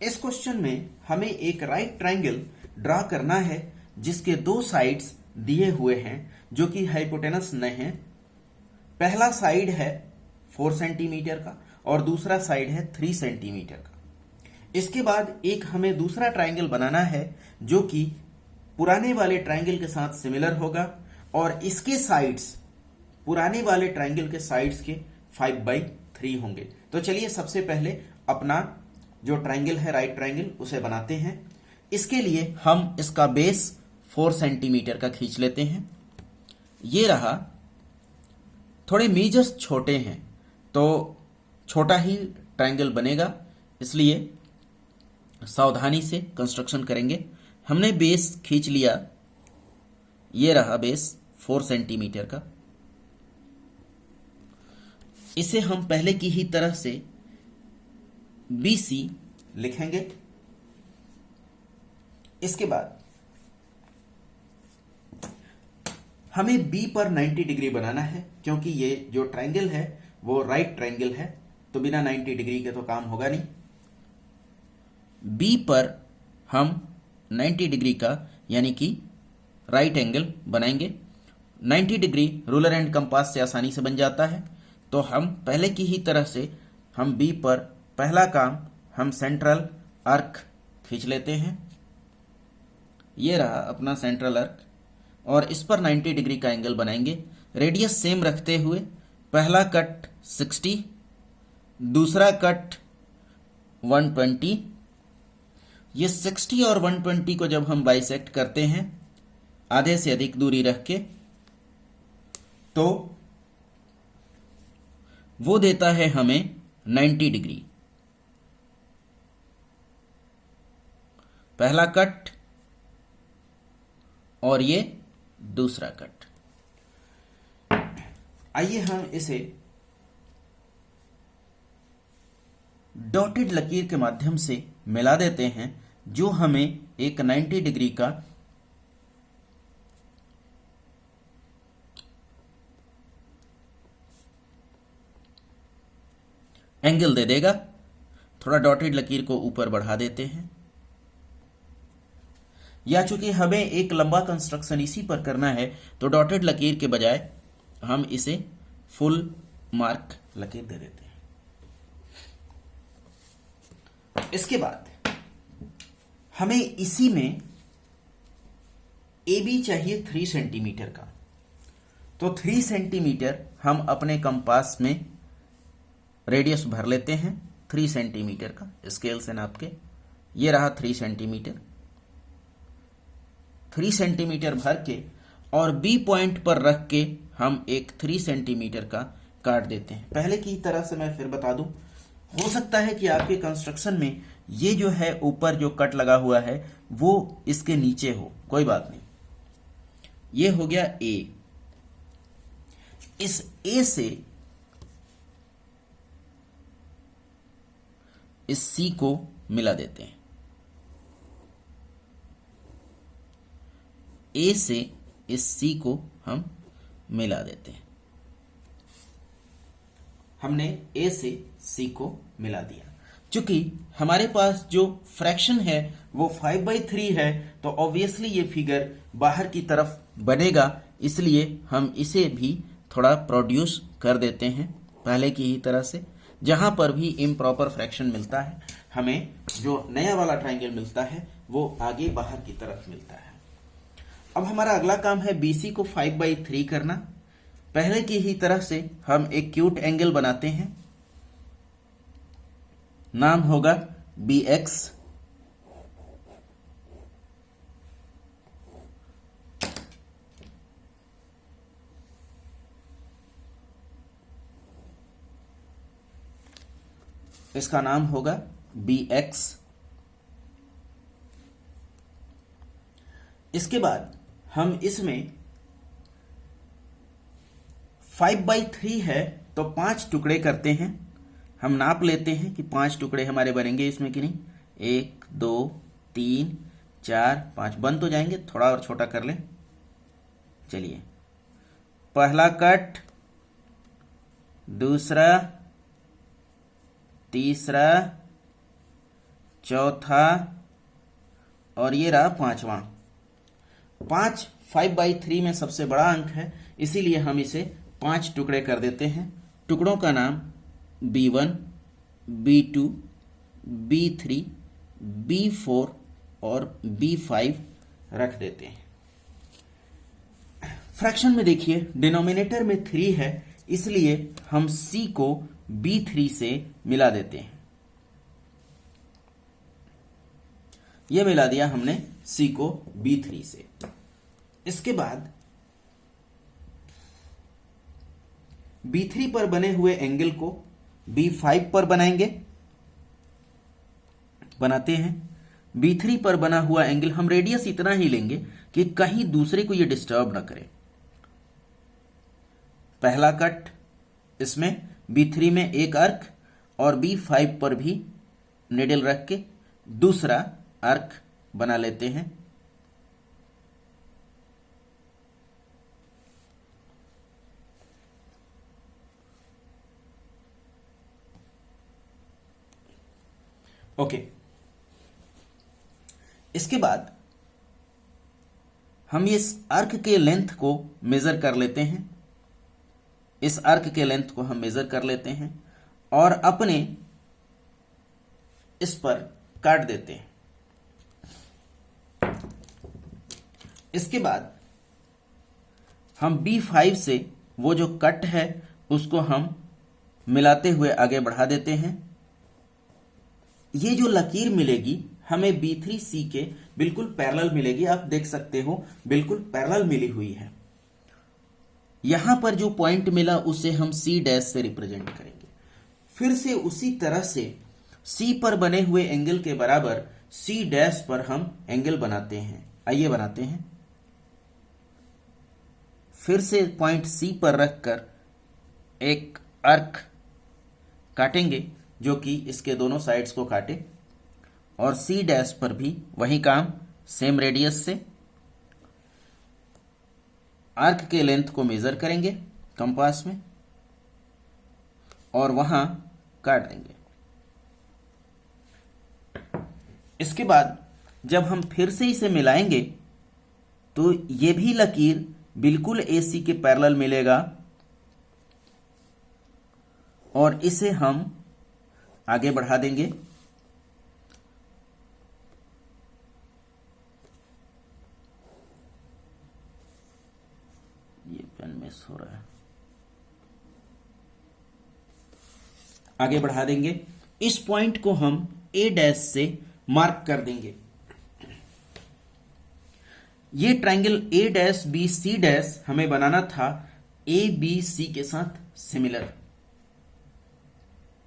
इस क्वेश्चन में हमें एक राइट ट्रायंगल ड्रा करना है जिसके दो साइड्स दिए हुए हैं जो कि हाइपोटेनस नहीं है। पहला साइड है 4 सेंटीमीटर का और दूसरा साइड है 3 सेंटीमीटर का। इसके बाद एक हमें दूसरा ट्रायंगल बनाना है जो कि पुराने वाले ट्रायंगल के साथ सिमिलर होगा और इसके साइड्स पुराने वाले ट्रायंगल के साइड्स के 5/3 होंगे। तो चलिए सबसे पहले अपना जो ट्रायंगल है राइट ट्रायंगल उसे बनाते हैं। इसके लिए हम इसका बेस 4 सेंटीमीटर का खींच लेते हैं। ये रहा। थोड़े मेजर्स छोटे हैं तो छोटा ही ट्रायंगल बनेगा, इसलिए सावधानी से कंस्ट्रक्शन करेंगे। हमने बेस खींच लिया, ये रहा बेस 4 सेंटीमीटर का। इसे हम पहले की ही तरह से BC लिखेंगे। इसके बाद हमें B पर 90 डिग्री बनाना है क्योंकि ये जो ट्रायंगल है वो राइट ट्रायंगल है, तो बिना 90 डिग्री के तो काम होगा नहीं। B पर हम 90 डिग्री का यानी कि राइट एंगल बनाएंगे। 90 डिग्री रूलर एंड कंपास से आसानी से बन जाता है, तो हम पहले की ही तरह से हम B पर पहला काम हम सेंट्रल आर्क खींच लेते हैं। ये रहा अपना सेंट्रल आर्क और इस पर 90 डिग्री का एंगल बनाएंगे। रेडियस सेम रखते हुए पहला कट 60, दूसरा कट 120। ये 60 और 120 को जब हम बाइसेक्ट करते हैं आधे से अधिक दूरी रख के, तो वो देता है हमें 90 डिग्री। पहला कट और ये दूसरा कट। आइए हम इसे डॉटेड लकीर के माध्यम से मिला देते हैं जो हमें एक 90 डिग्री का एंगल दे देगा। थोड़ा डॉटेड लकीर को ऊपर बढ़ा देते हैं। या चूंकि हमें एक लंबा कंस्ट्रक्शन इसी पर करना है तो डॉटेड लकीर के बजाय हम इसे फुल मार्क लकीर दे देते हैं। इसके बाद हमें इसी में AB चाहिए 3 सेंटीमीटर का, तो 3 सेंटीमीटर हम अपने कंपास में रेडियस भर लेते हैं 3 सेंटीमीटर का स्केल से नाप के। ये रहा 3 सेंटीमीटर। 3 सेंटीमीटर भर के और B पॉइंट पर रख के हम एक 3 सेंटीमीटर का काट देते हैं। पहले की तरह से मैं फिर बता दूं, हो सकता है कि आपके कंस्ट्रक्शन में ये जो है ऊपर जो कट लगा हुआ है वो इसके नीचे हो, कोई बात नहीं। ये हो गया A। इस A से इस C को मिला देते हैं। A से इस C को हम मिला देते हैं। हमने A से C को मिला दिया। चूंकि हमारे पास जो फ्रैक्शन है वो 5/3 है, तो ऑब्वियसली ये फिगर बाहर की तरफ बनेगा, इसलिए हम इसे भी थोड़ा प्रोड्यूस कर देते हैं पहले की ही तरह से। जहां पर भी इम्प्रॉपर फ्रैक्शन मिलता है हमें जो नया वाला ट्रायंगल मिलता है वो आगे बाहर की तरफ मिलता है। अब हमारा अगला काम है BC को 5/3 करना। पहले की ही तरह से हम एक क्यूट एंगल बनाते हैं, नाम होगा BX। इसका नाम होगा BX। इसके बाद हम इसमें 5/3 है तो 5 टुकड़े करते हैं। हम नाप लेते हैं कि 5 टुकड़े हमारे बनेंगे इसमें कि नहीं। 1 2 3 4 5 बन तो जाएंगे, थोड़ा और छोटा कर लें। चलिए, पहला कट, दूसरा, तीसरा, चौथा, और ये रहा पांचवा। 5/3 में सबसे बड़ा अंक है, इसीलिए हम इसे 5 टुकड़े कर देते हैं। टुकड़ों का नाम B1, B2, B3, B4 और B5 रख देते हैं। फ्रैक्शन में देखिए, डिनोमिनेटर में 3 है, इसलिए हम C को B3 से मिला देते हैं। यह मिला दिया हमने C को B3 से। इसके बाद B3 पर बने हुए एंगल को B5 पर बनाते हैं। B3 पर बना हुआ एंगल हम रेडियस इतना ही लेंगे कि कहीं दूसरे को ये डिस्टर्ब ना करे। पहला कट, इसमें B3 में एक आर्क और B5 पर भी निडल रख के दूसरा आर्क बना लेते हैं। ओके, इसके बाद हम इस आर्क के लेंथ को मेजर कर लेते हैं। इस आर्क के लेंथ को हम मेजर कर लेते हैं और अपने इस पर काट देते हैं। इसके बाद हम B5 से वो जो कट है उसको हम मिलाते हुए आगे बढ़ा देते हैं। ये जो लकीर मिलेगी हमें B3C के बिल्कुल पैरेलल मिलेगी। आप देख सकते हो बिल्कुल पैरेलल मिली हुई है। यहां पर जो पॉइंट मिला उसे हम C' से रिप्रेजेंट करेंगे। फिर से उसी तरह से C पर बने हुए एंगल के बराबर C' पर हम एंगल बनाते हैं। आइए बनाते हैं। फिर से पॉइंट C पर रखकर एक आर्क काटेंगे जो कि इसके दोनों साइड्स को काटे, और C' पर भी वही काम, सेम रेडियस से आर्क के लेंथ को मेजर करेंगे कंपास में और वहां काट देंगे। इसके बाद जब हम फिर से इसे मिलाएंगे तो ये भी लकीर बिल्कुल AC के पैरेलल मिलेगा और इसे हम आगे बढ़ा देंगे। ये पेन मिस हो रहा है। आगे बढ़ा देंगे। इस पॉइंट को हम A' से मार्क कर देंगे। ये ट्रायंगल A' B C' हमें बनाना था ABC के साथ सिमिलर।